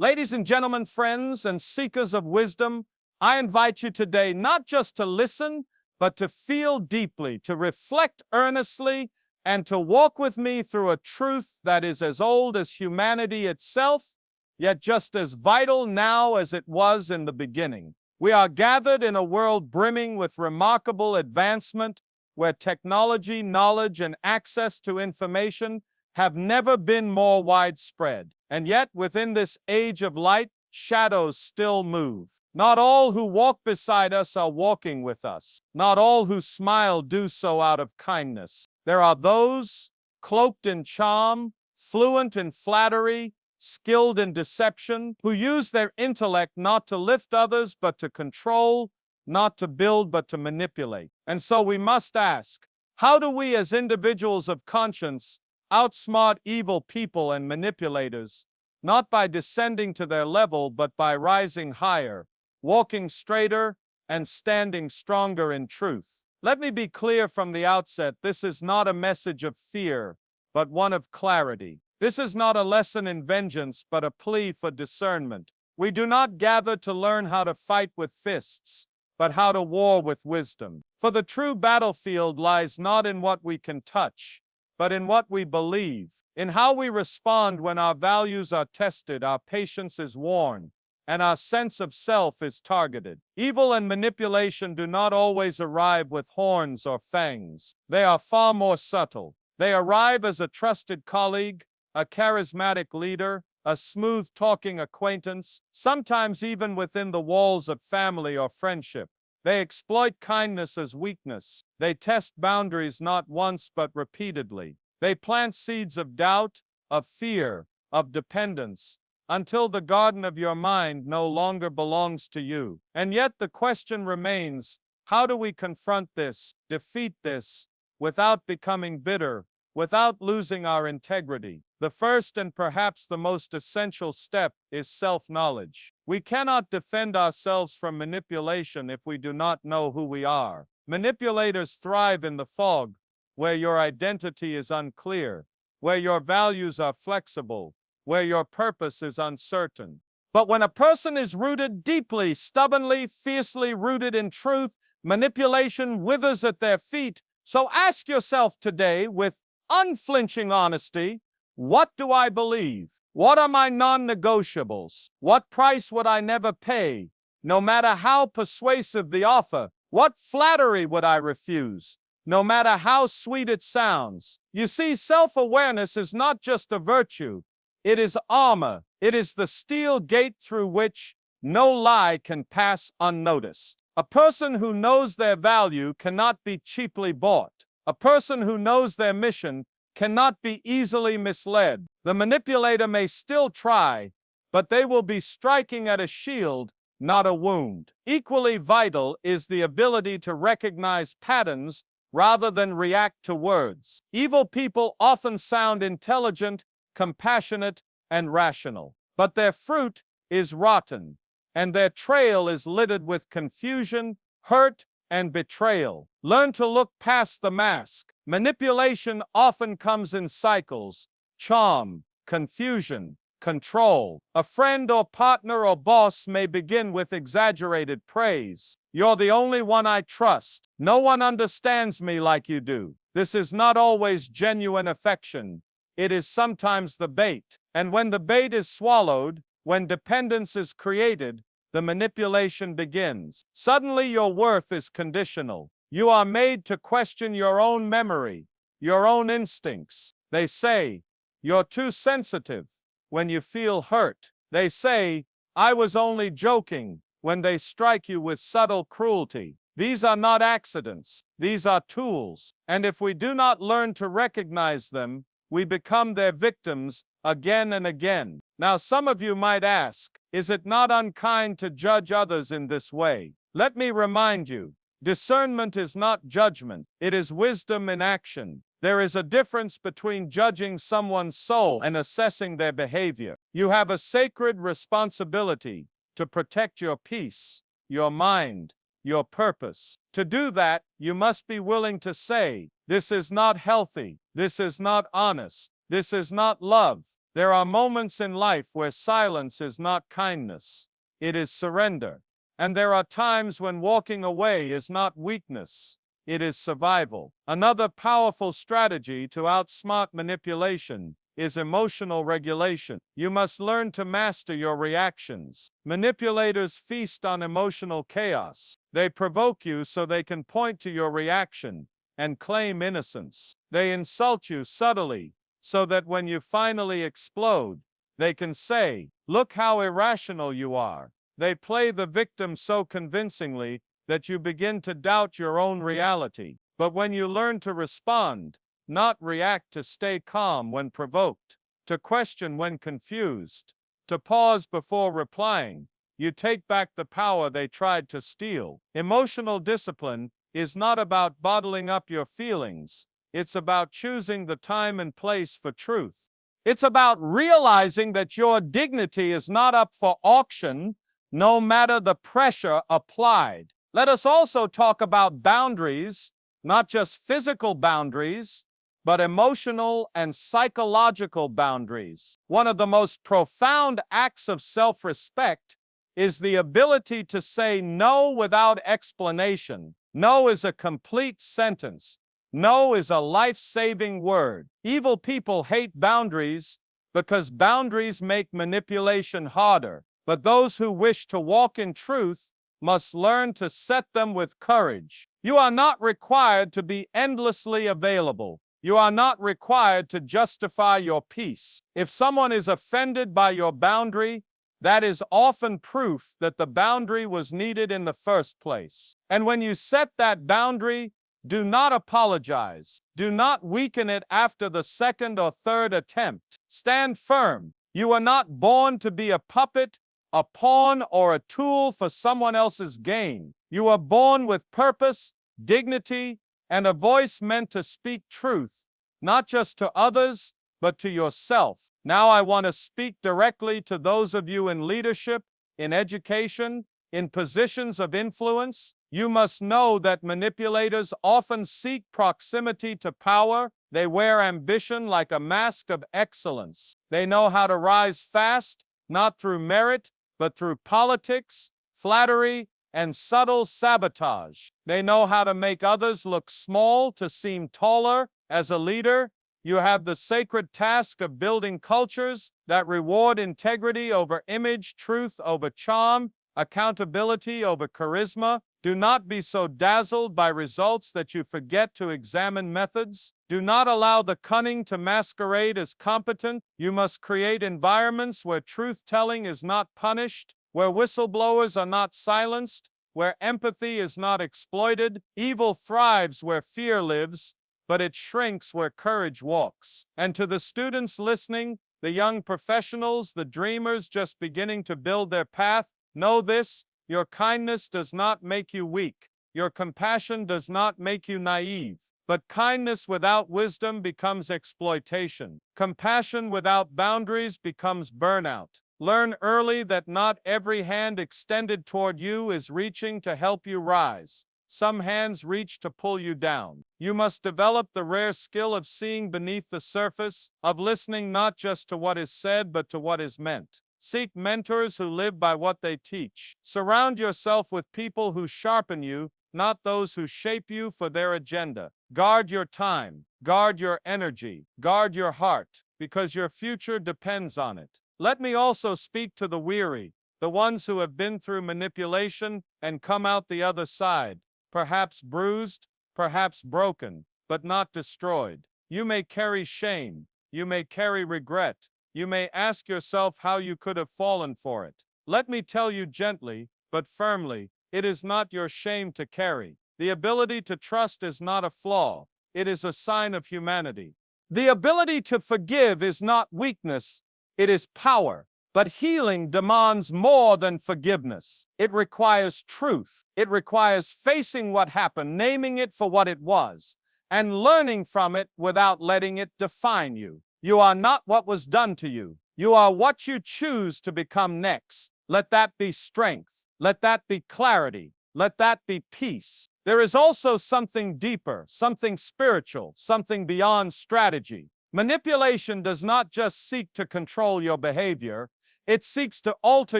Ladies and gentlemen, friends and seekers of wisdom, I invite you today not just to listen, but to feel deeply, to reflect earnestly, and to walk with me through a truth that is as old as humanity itself, yet just as vital now as it was in the beginning. We are gathered in a world brimming with remarkable advancement, where technology, knowledge, and access to information have never been more widespread. And yet, within this age of light, shadows still move. Not all who walk beside us are walking with us. Not all who smile do so out of kindness. There are those cloaked in charm, fluent in flattery, skilled in deception, who use their intellect not to lift others but to control, not to build but to manipulate. And so we must ask, how do we as individuals of conscience outsmart evil people and manipulators, not by descending to their level, but by rising higher, walking straighter, and standing stronger in truth? Let me be clear from the outset, this is not a message of fear, but one of clarity. This is not a lesson in vengeance, but a plea for discernment. We do not gather to learn how to fight with fists, but how to war with wisdom. For the true battlefield lies not in what we can touch, but in what we believe, in how we respond when our values are tested, our patience is worn, and our sense of self is targeted. Evil and manipulation do not always arrive with horns or fangs. They are far more subtle. They arrive as a trusted colleague, a charismatic leader, a smooth-talking acquaintance, sometimes even within the walls of family or friendship. They exploit kindness as weakness. They test boundaries not once but repeatedly. They plant seeds of doubt, of fear, of dependence, until the garden of your mind no longer belongs to you. And yet the question remains, how do we confront this, defeat this, without becoming bitter, without losing our integrity? The first and perhaps the most essential step is self-knowledge. We cannot defend ourselves from manipulation if we do not know who we are. Manipulators thrive in the fog, where your identity is unclear, where your values are flexible, where your purpose is uncertain. But when a person is rooted deeply, stubbornly, fiercely rooted in truth, manipulation withers at their feet. So ask yourself today with unflinching honesty, what do I believe? What are my non-negotiables? What price would I never pay, no matter how persuasive the offer? What flattery would I refuse, no matter how sweet it sounds? You see, self-awareness is not just a virtue. It is armor. It is the steel gate through which no lie can pass unnoticed. A person who knows their value cannot be cheaply bought. A person who knows their mission cannot be easily misled. The manipulator may still try, but they will be striking at a shield, not a wound. Equally vital is the ability to recognize patterns rather than react to words. Evil people often sound intelligent, compassionate, and rational, but their fruit is rotten, and their trail is littered with confusion, hurt, and betrayal. Learn to look past the mask. Manipulation often comes in cycles: charm, confusion, control. A friend or partner or boss may begin with exaggerated praise. You're the only one I trust. No one understands me like you do. This is not always genuine affection. It is sometimes the bait. And when the bait is swallowed, when dependence is created, the manipulation begins. Suddenly your worth is conditional. You are made to question your own memory, your own instincts. They say, you're too sensitive when you feel hurt. They say, I was only joking, when they strike you with subtle cruelty. These are not accidents. These are tools. And if we do not learn to recognize them, we become their victims again and again. Now, some of you might ask, is it not unkind to judge others in this way? Let me remind you, discernment is not judgment. It is wisdom in action. There is a difference between judging someone's soul and assessing their behavior. You have a sacred responsibility to protect your peace, your mind, your purpose. To do that, you must be willing to say, this is not healthy, this is not honest, this is not love. There are moments in life where silence is not kindness, it is surrender. And there are times when walking away is not weakness, it is survival. Another powerful strategy to outsmart manipulation is emotional regulation. You must learn to master your reactions. Manipulators feast on emotional chaos. They provoke you so they can point to your reaction and claim innocence. They insult you subtly so that when you finally explode, they can say, "Look how irrational you are." They play the victim so convincingly that you begin to doubt your own reality. But when you learn to respond, not react, to stay calm when provoked, to question when confused, to pause before replying, you take back the power they tried to steal. Emotional discipline is not about bottling up your feelings. It's about choosing the time and place for truth. It's about realizing that your dignity is not up for auction, no matter the pressure applied. Let us also talk about boundaries, not just physical boundaries, but emotional and psychological boundaries. One of the most profound acts of self-respect is the ability to say no without explanation. No is a complete sentence. No is a life-saving word. Evil people hate boundaries because boundaries make manipulation harder. But those who wish to walk in truth must learn to set them with courage. You are not required to be endlessly available. You are not required to justify your peace. If someone is offended by your boundary, that is often proof that the boundary was needed in the first place. And when you set that boundary, do not apologize. Do not weaken it after the second or third attempt. Stand firm. You are not born to be a puppet, a pawn, or a tool for someone else's gain. You are born with purpose, dignity, and a voice meant to speak truth, not just to others, but to yourself. Now I want to speak directly to those of you in leadership, in education, in positions of influence. You must know that manipulators often seek proximity to power. They wear ambition like a mask of excellence. They know how to rise fast, not through merit, but through politics, flattery, and subtle sabotage. They know how to make others look small to seem taller. As a leader, you have the sacred task of building cultures that reward integrity over image, truth over charm, accountability over charisma. Do not be so dazzled by results that you forget to examine methods. Do not allow the cunning to masquerade as competent. You must create environments where truth-telling is not punished, where whistleblowers are not silenced, where empathy is not exploited. Evil thrives where fear lives, but it shrinks where courage walks. And to the students listening, the young professionals, the dreamers just beginning to build their path, know this: your kindness does not make you weak. Your compassion does not make you naive. But kindness without wisdom becomes exploitation. Compassion without boundaries becomes burnout. Learn early that not every hand extended toward you is reaching to help you rise. Some hands reach to pull you down. You must develop the rare skill of seeing beneath the surface, of listening not just to what is said, but to what is meant. Seek mentors who live by what they teach. Surround yourself with people who sharpen you, not those who shape you for their agenda. Guard your time, guard your energy, guard your heart, because your future depends on it. Let me also speak to the weary, the ones who have been through manipulation and come out the other side, perhaps bruised, perhaps broken, but not destroyed. You may carry shame, you may carry regret, you may ask yourself how you could have fallen for it. Let me tell you gently, but firmly, it is not your shame to carry. The ability to trust is not a flaw, it is a sign of humanity. The ability to forgive is not weakness, it is power. But healing demands more than forgiveness. It requires truth. It requires facing what happened, naming it for what it was, and learning from it without letting it define you. You are not what was done to you. You are what you choose to become next. Let that be strength. Let that be clarity. Let that be peace. There is also something deeper, something spiritual, something beyond strategy. Manipulation does not just seek to control your behavior, it seeks to alter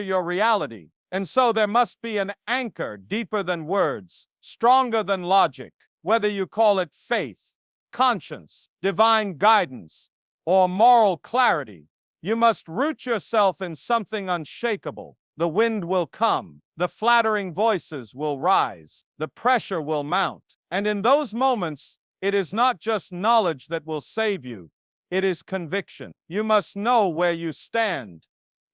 your reality. And so there must be an anchor deeper than words, stronger than logic, whether you call it faith, conscience, divine guidance, or moral clarity. You must root yourself in something unshakable. The wind will come, the flattering voices will rise, the pressure will mount. And in those moments, it is not just knowledge that will save you, it is conviction. You must know where you stand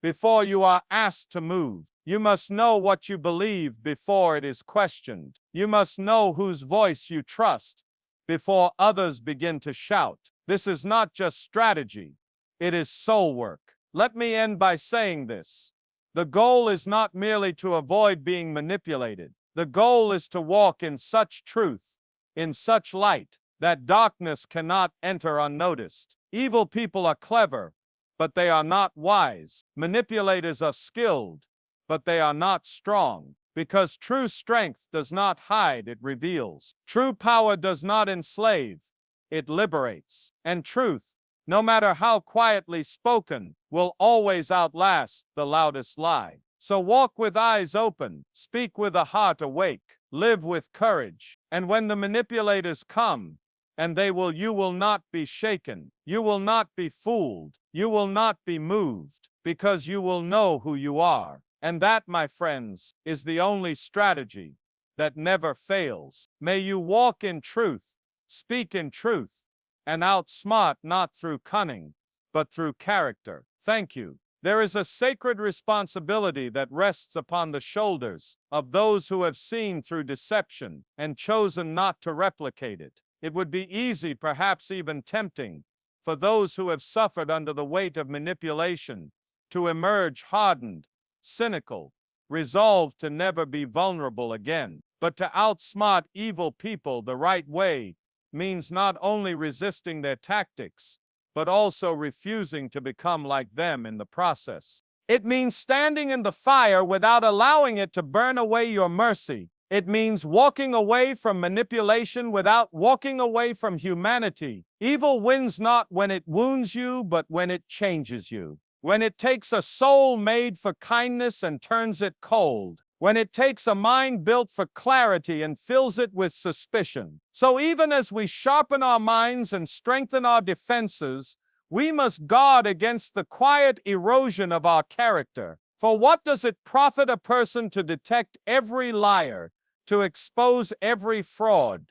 before you are asked to move. You must know what you believe before it is questioned. You must know whose voice you trust before others begin to shout. This is not just strategy, it is soul work. Let me end by saying this. The goal is not merely to avoid being manipulated. The goal is to walk in such truth, in such light, that darkness cannot enter unnoticed. Evil people are clever, but they are not wise. Manipulators are skilled, but they are not strong. Because true strength does not hide, it reveals. True power does not enslave, it liberates. And truth, no matter how quietly spoken, will always outlast the loudest lie. So walk with eyes open, speak with a heart awake, live with courage. And when the manipulators come, and you will not be shaken, you will not be fooled, you will not be moved, because you will know who you are. And that, my friends, is the only strategy that never fails. May you walk in truth, speak in truth, and outsmart not through cunning, but through character. Thank you. There is a sacred responsibility that rests upon the shoulders of those who have seen through deception and chosen not to replicate it. It would be easy, perhaps even tempting, for those who have suffered under the weight of manipulation to emerge hardened, cynical, resolved to never be vulnerable again. But to outsmart evil people the right way means not only resisting their tactics, but also refusing to become like them in the process. It means standing in the fire without allowing it to burn away your mercy. It means walking away from manipulation without walking away from humanity. Evil wins not when it wounds you, but when it changes you. When it takes a soul made for kindness and turns it cold. When it takes a mind built for clarity and fills it with suspicion. So even as we sharpen our minds and strengthen our defenses, we must guard against the quiet erosion of our character. For what does it profit a person to detect every liar, to expose every fraud,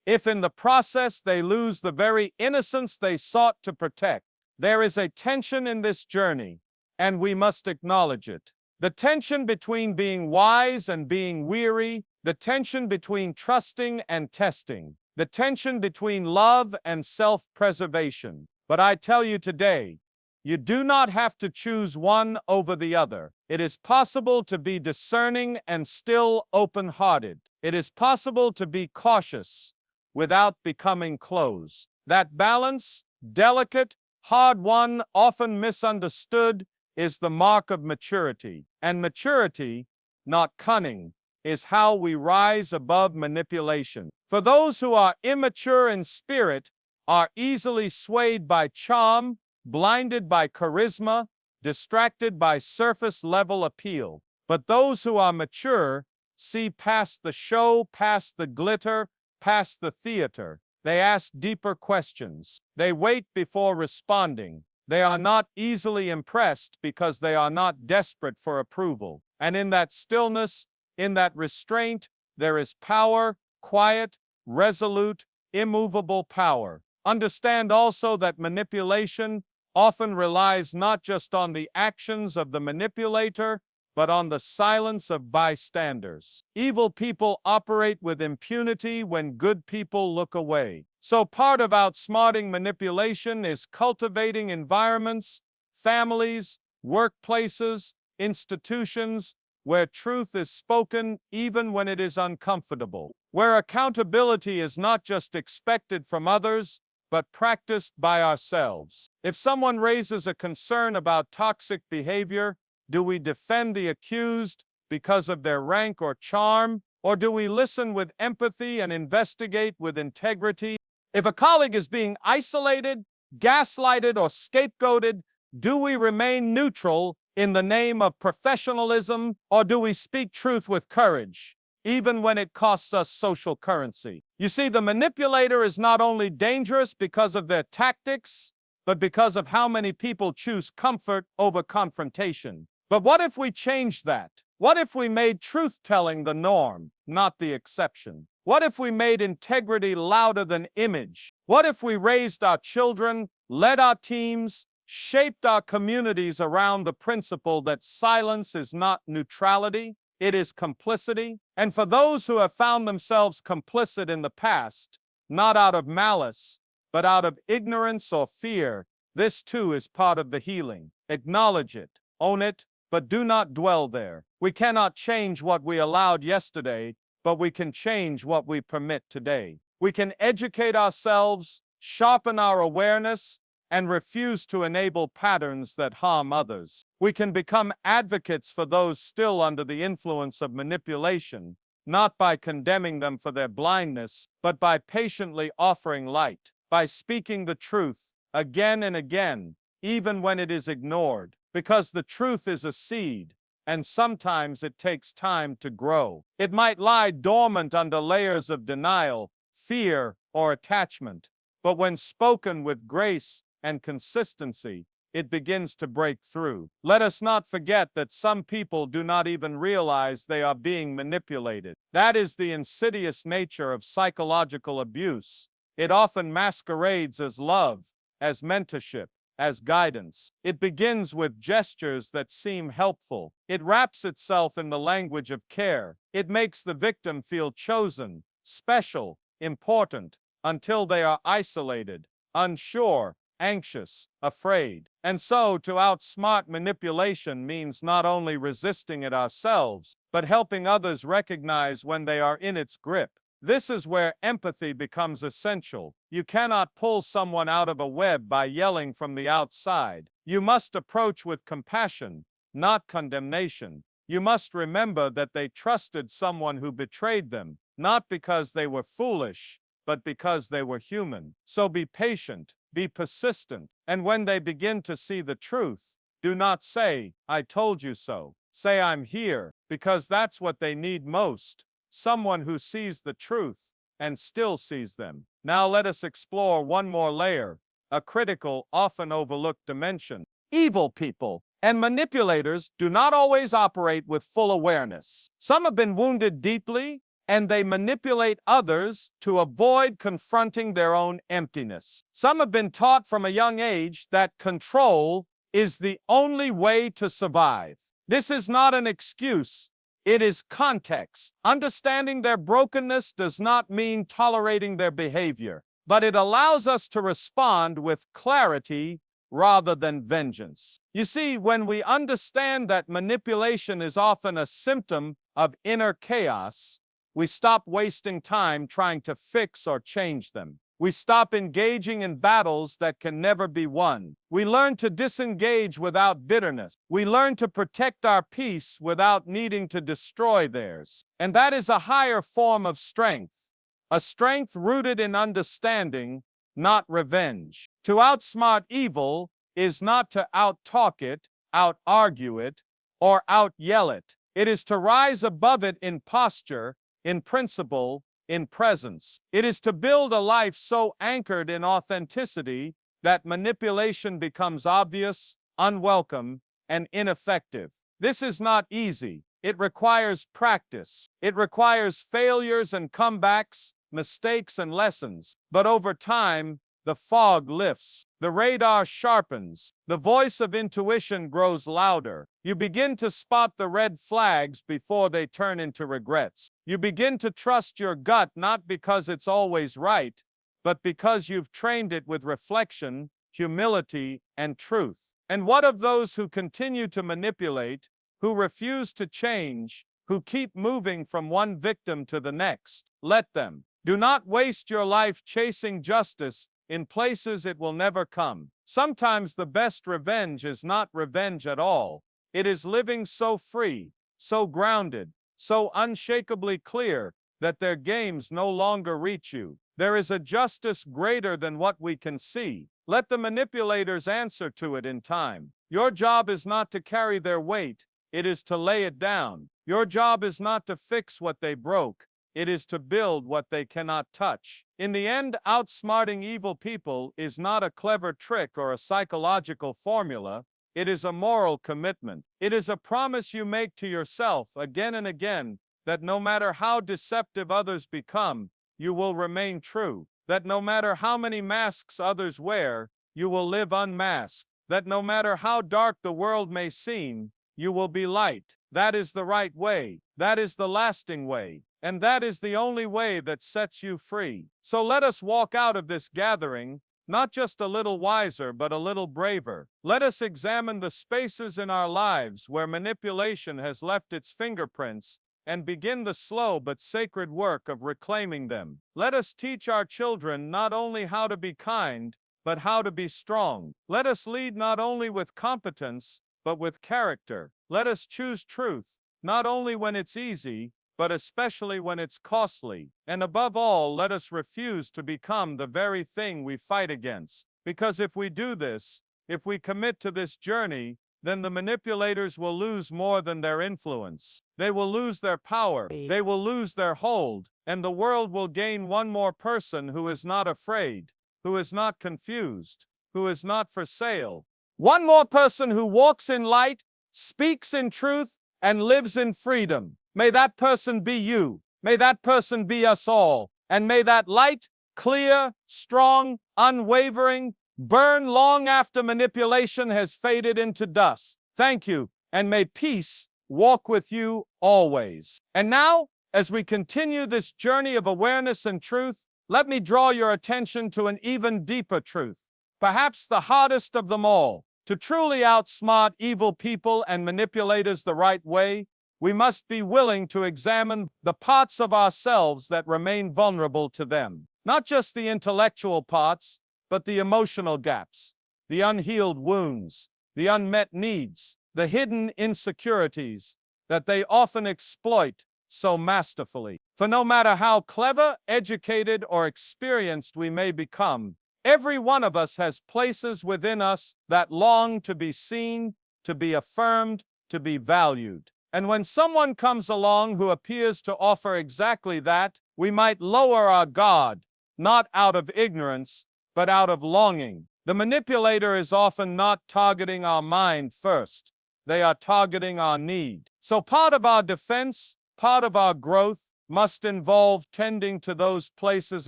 if in the process they lose the very innocence they sought to protect? There is a tension in this journey, and we must acknowledge it. The tension between being wise and being weary, the tension between trusting and testing, the tension between love and self-preservation. But I tell you today, you do not have to choose one over the other. It is possible to be discerning and still open-hearted. It is possible to be cautious without becoming closed. That balance, delicate, hard-won, often misunderstood, is the mark of maturity. And maturity, not cunning, is how we rise above manipulation. For those who are immature in spirit, are easily swayed by charm, blinded by charisma, distracted by surface-level appeal. But those who are mature see past the show, past the glitter, past the theater. They ask deeper questions. They wait before responding. They are not easily impressed because they are not desperate for approval. And in that stillness, in that restraint, there is power, quiet, resolute, immovable power. Understand also that manipulation often relies not just on the actions of the manipulator, but on the silence of bystanders. Evil people operate with impunity when good people look away. So part of outsmarting manipulation is cultivating environments, families, workplaces, institutions, where truth is spoken even when it is uncomfortable, where accountability is not just expected from others, but practiced by ourselves. If someone raises a concern about toxic behavior, do we defend the accused because of their rank or charm, or do we listen with empathy and investigate with integrity? If a colleague is being isolated, gaslighted, or scapegoated? Do we remain neutral in the name of professionalism, or do we speak truth with courage, even when it costs us social currency? You see, the manipulator is not only dangerous because of their tactics, but because of how many people choose comfort over confrontation. But what if we changed that? What if we made truth-telling the norm, not the exception? What if we made integrity louder than image? What if we raised our children, led our teams, shaped our communities around the principle that silence is not neutrality, it is complicity? And for those who have found themselves complicit in the past, not out of malice, but out of ignorance or fear, this too is part of the healing. Acknowledge it, own it, but do not dwell there. We cannot change what we allowed yesterday, but we can change what we permit today. We can educate ourselves, sharpen our awareness, and refuse to enable patterns that harm others. We can become advocates for those still under the influence of manipulation, not by condemning them for their blindness, but by patiently offering light, by speaking the truth again and again, even when it is ignored, because the truth is a seed, and sometimes it takes time to grow. It might lie dormant under layers of denial, fear, or attachment, but when spoken with grace and consistency, it begins to break through. Let us not forget that some people do not even realize they are being manipulated. That is the insidious nature of psychological abuse. It often masquerades as love, as mentorship, as guidance. It begins with gestures that seem helpful. It wraps itself in the language of care. It makes the victim feel chosen, special, important, until they are isolated, unsure, anxious, afraid. And so, to outsmart manipulation means not only resisting it ourselves, but helping others recognize when they are in its grip. This is where empathy becomes essential. You cannot pull someone out of a web by yelling from the outside. You must approach with compassion, not condemnation. You must remember that they trusted someone who betrayed them, not because they were foolish, but because they were human. So be patient, be persistent, and when they begin to see the truth, do not say, "I told you so." Say, "I'm here," because that's what they need most. Someone who sees the truth and still sees them. Now let us explore one more layer, a critical, often overlooked dimension. Evil people and manipulators do not always operate with full awareness. Some have been wounded deeply, and they manipulate others to avoid confronting their own emptiness. Some have been taught from a young age that control is the only way to survive. This is not an excuse. It is context. Understanding their brokenness does not mean tolerating their behavior, but it allows us to respond with clarity rather than vengeance. You see, when we understand that manipulation is often a symptom of inner chaos, we stop wasting time trying to fix or change them. We stop engaging in battles that can never be won. We learn to disengage without bitterness. We learn to protect our peace without needing to destroy theirs. And that is a higher form of strength, a strength rooted in understanding, not revenge. To outsmart evil is not to out-talk it, out-argue it, or out-yell it. It is to rise above it in posture, in principle, in presence. It is to build a life so anchored in authenticity that manipulation becomes obvious, unwelcome, and ineffective. This is not easy. It requires practice. It requires failures and comebacks, mistakes and lessons. But over time, the fog lifts, the radar sharpens, the voice of intuition grows louder. You begin to spot the red flags before they turn into regrets. You begin to trust your gut not because it's always right, but because you've trained it with reflection, humility, and truth. And what of those who continue to manipulate, who refuse to change, who keep moving from one victim to the next? Let them. Do not waste your life chasing justice in places it will never come. Sometimes the best revenge is not revenge at all. It is living so free, so grounded, so unshakably clear that their games no longer reach you. There is a justice greater than what we can see, Let the manipulators answer to it in time. Your job is not to carry their weight, it is to lay it down. Your job is not to fix what they broke, it is to build what they cannot touch. In the end, outsmarting evil people is not a clever trick or a psychological formula. It is a moral commitment. It is a promise you make to yourself again and again that no matter how deceptive others become, you will remain true. That no matter how many masks others wear, you will live unmasked. That no matter how dark the world may seem, you will be light. That is the right way. That is the lasting way. And that is the only way that sets you free. So let us walk out of this gathering, not just a little wiser, but a little braver. Let us examine the spaces in our lives where manipulation has left its fingerprints and begin the slow but sacred work of reclaiming them. Let us teach our children not only how to be kind, but how to be strong. Let us lead not only with competence, but with character. Let us choose truth, not only when it's easy, but especially when it's costly. And above all, let us refuse to become the very thing we fight against. Because if we do this, if we commit to this journey, then the manipulators will lose more than their influence. They will lose their power, they will lose their hold, and the world will gain one more person who is not afraid, who is not confused, who is not for sale. One more person who walks in light, speaks in truth, and lives in freedom. May that person be you. May that person be us all. And may that light, clear, strong, unwavering, burn long after manipulation has faded into dust. Thank you, and may peace walk with you always. And now, as we continue this journey of awareness and truth, let me draw your attention to an even deeper truth, perhaps the hardest of them all. To truly outsmart evil people and manipulators the right way, we must be willing to examine the parts of ourselves that remain vulnerable to them. Not just the intellectual parts, but the emotional gaps, the unhealed wounds, the unmet needs, the hidden insecurities that they often exploit so masterfully. For no matter how clever, educated, or experienced we may become, every one of us has places within us that long to be seen, to be affirmed, to be valued. And when someone comes along who appears to offer exactly that, we might lower our guard, not out of ignorance, but out of longing. The manipulator is often not targeting our mind first. They are targeting our need. So part of our defense, part of our growth, must involve tending to those places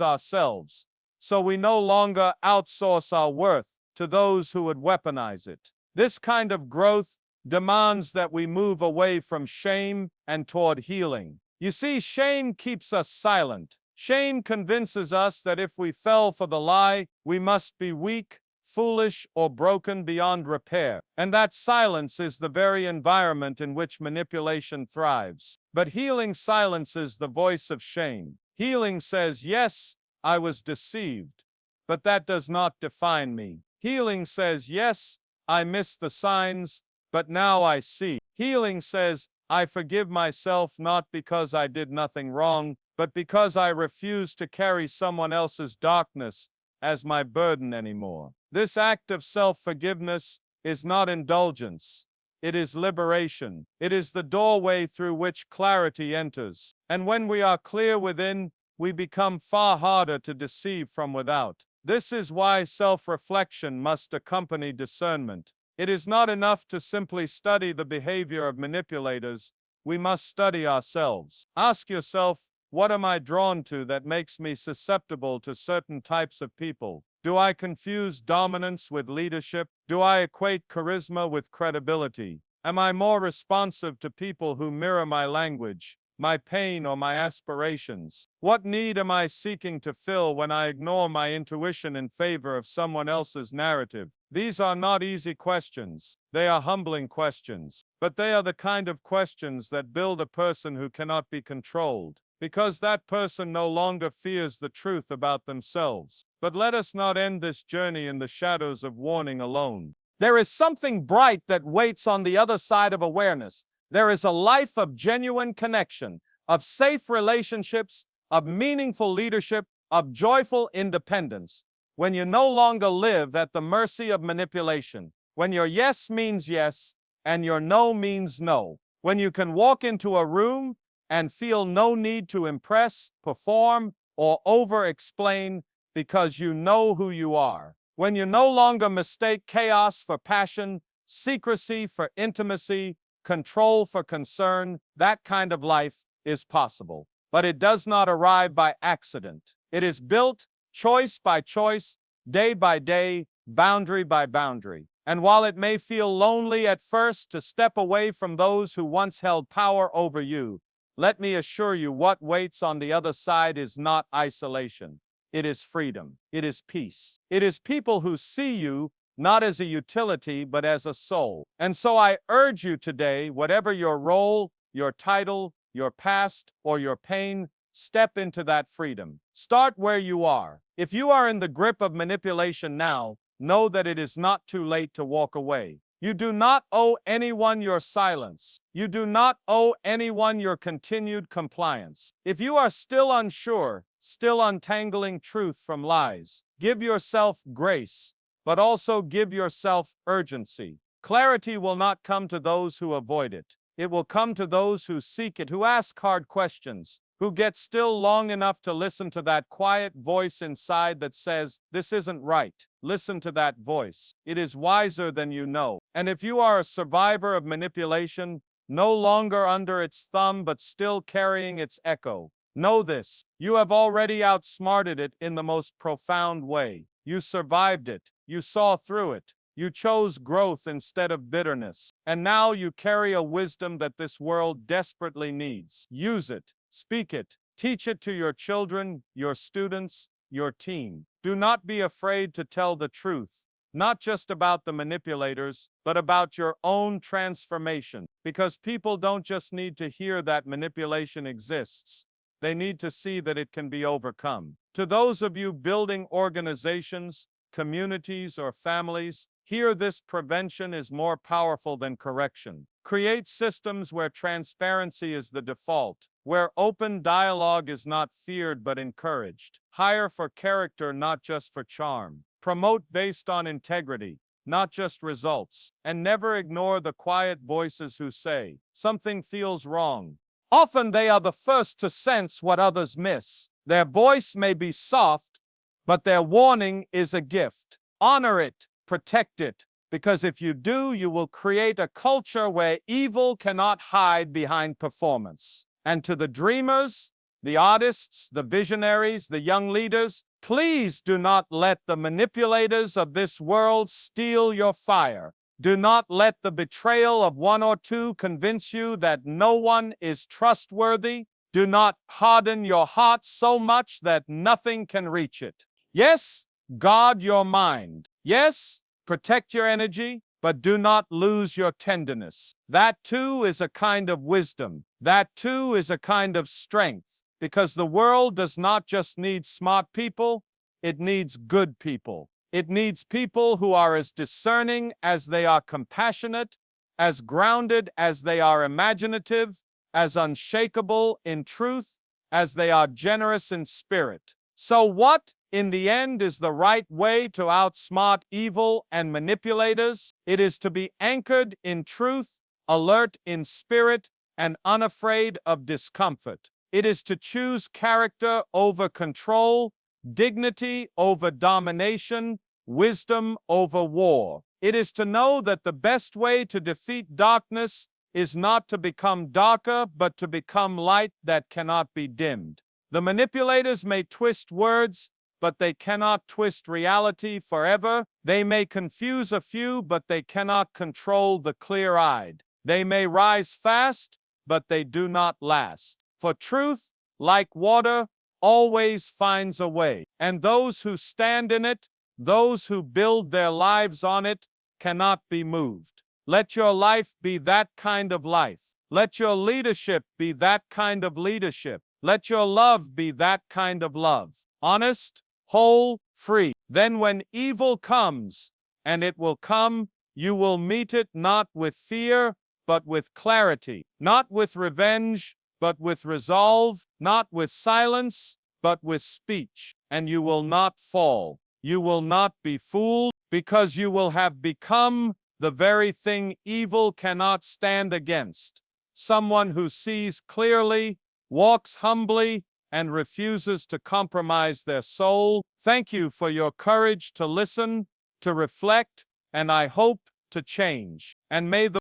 ourselves, so we no longer outsource our worth to those who would weaponize it. This kind of growth demands that we move away from shame and toward healing. You see, shame keeps us silent. Shame convinces us that if we fell for the lie, we must be weak, foolish, or broken beyond repair. And that silence is the very environment in which manipulation thrives. But healing silences the voice of shame. Healing says, yes, I was deceived, but that does not define me. Healing says, yes, I missed the signs, but now I see. Healing says, I forgive myself not because I did nothing wrong, but because I refuse to carry someone else's darkness as my burden anymore. This act of self-forgiveness is not indulgence. It is liberation. It is the doorway through which clarity enters. And when we are clear within, we become far harder to deceive from without. This is why self-reflection must accompany discernment. It is not enough to simply study the behavior of manipulators. We must study ourselves. Ask yourself, what am I drawn to that makes me susceptible to certain types of people? Do I confuse dominance with leadership? Do I equate charisma with credibility? Am I more responsive to people who mirror my language, my pain, or my aspirations? What need am I seeking to fill when I ignore my intuition in favor of someone else's narrative? These are not easy questions. They are humbling questions. But they are the kind of questions that build a person who cannot be controlled, because that person no longer fears the truth about themselves. But let us not end this journey in the shadows of warning alone. There is something bright that waits on the other side of awareness. There is a life of genuine connection, of safe relationships, of meaningful leadership, of joyful independence. when you no longer live at the mercy of manipulation, when your yes means yes and your no means no, when you can walk into a room and feel no need to impress, perform, or over-explain because you know who you are, when you no longer mistake chaos for passion, secrecy for intimacy, control for concern, that kind of life is possible. But it does not arrive by accident. It is built choice by choice, day by day, boundary by boundary. And while it may feel lonely at first to step away from those who once held power over you, let me assure you what waits on the other side is not isolation. It is freedom. It is peace. It is people who see you not as a utility, but as a soul. And so I urge you today, whatever your role, your title, your past, or your pain, step into that freedom. Start where you are. If you are in the grip of manipulation now, know that it is not too late to walk away. You do not owe anyone your silence. You do not owe anyone your continued compliance. If you are still unsure, still untangling truth from lies, give yourself grace, but also give yourself urgency. Clarity will not come to those who avoid it. It will come to those who seek it, who ask hard questions, who get still long enough to listen to that quiet voice inside that says, "This isn't right." Listen to that voice. It is wiser than you know. And if you are a survivor of manipulation, no longer under its thumb but still carrying its echo, know this: you have already outsmarted it in the most profound way. You survived it. You saw through it. You chose growth instead of bitterness. And now you carry a wisdom that this world desperately needs. Use it. Speak it. Teach it to your children, your students, your team. Do not be afraid to tell the truth, not just about the manipulators, but about your own transformation. Because people don't just need to hear that manipulation exists. They need to see that it can be overcome. To those of you building organizations, communities, or families, hear this: prevention is more powerful than correction. Create systems where transparency is the default, where open dialogue is not feared but encouraged. Hire for character, not just for charm. Promote based on integrity, not just results. And never ignore the quiet voices who say, "Something feels wrong." Often they are the first to sense what others miss. Their voice may be soft, but their warning is a gift. Honor it, protect it, because if you do, you will create a culture where evil cannot hide behind performance. And to the dreamers, the artists, the visionaries, the young leaders, please do not let the manipulators of this world steal your fire. Do not let the betrayal of one or two convince you that no one is trustworthy. Do not harden your heart so much that nothing can reach it. Yes, guard your mind. Yes, protect your energy, but do not lose your tenderness. That too is a kind of wisdom. That too is a kind of strength, because the world does not just need smart people, it needs good people. It needs people who are as discerning as they are compassionate, as grounded as they are imaginative, as unshakable in truth as they are generous in spirit. So what, in the end, is the right way to outsmart evil and manipulators? It is to be anchored in truth, alert in spirit, and unafraid of discomfort. It is to choose character over control, dignity over domination, wisdom over war. It is to know that the best way to defeat darkness is not to become darker, but to become light that cannot be dimmed. The manipulators may twist words, but they cannot twist reality forever. They may confuse a few, but they cannot control the clear-eyed. They may rise fast, but they do not last. For truth, like water, always finds a way, and those who stand in it, those who build their lives on it, cannot be moved. Let your life be that kind of life. Let your leadership be that kind of leadership. Let your love be that kind of love. Honest, whole, free. Then when evil comes, and it will come, you will meet it not with fear, but with clarity. Not with revenge, but with resolve. Not with silence, but with speech. And you will not fall. You will not be fooled, because you will have become the very thing evil cannot stand against. Someone who sees clearly, walks humbly, and refuses to compromise their soul. Thank you for your courage to listen, to reflect, and I hope to change. And may the